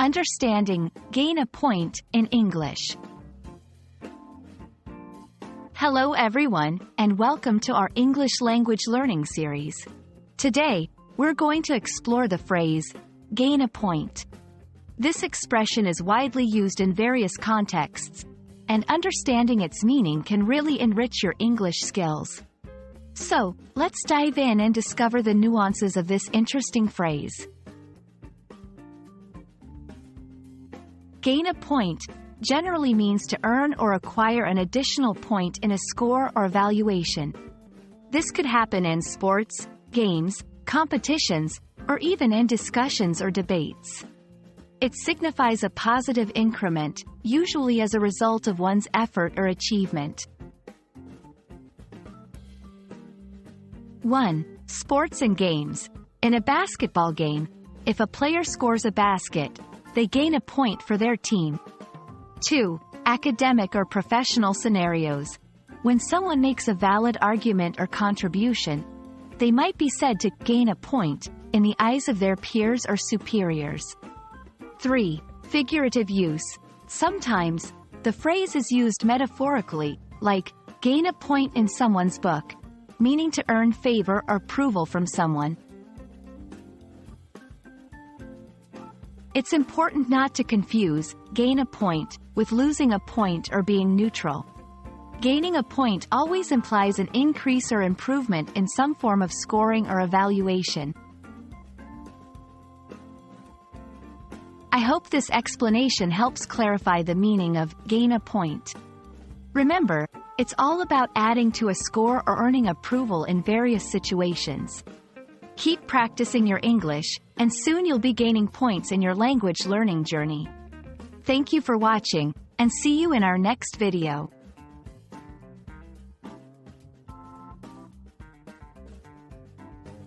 Understanding, gain a point, in English. Hello everyone, and welcome to our English language learning series. Today, we're going to explore the phrase, gain a point. This expression is widely used in various contexts, and understanding its meaning can really enrich your English skills. So, let's dive in and discover the nuances of this interesting phrase. Gain a point generally means to earn or acquire an additional point in a score or evaluation. This could happen in sports, games, competitions, or even in discussions or debates. It signifies a positive increment, usually as a result of one's effort or achievement. 1. Sports and games. In a basketball game, if a player scores a basket, they gain a point for their team. 2. Academic or professional scenarios. When someone makes a valid argument or contribution, they might be said to gain a point in the eyes of their peers or superiors. 3. Figurative use. Sometimes, the phrase is used metaphorically, like, gain a point in someone's book, meaning to earn favor or approval from someone. It's important not to confuse gain a point with losing a point or being neutral. Gaining a point always implies an increase or improvement in some form of scoring or evaluation. I hope this explanation helps clarify the meaning of gain a point. Remember, it's all about adding to a score or earning approval in various situations. Keep practicing your English, and soon you'll be gaining points in your language learning journey. Thank you for watching, and see you in our next video.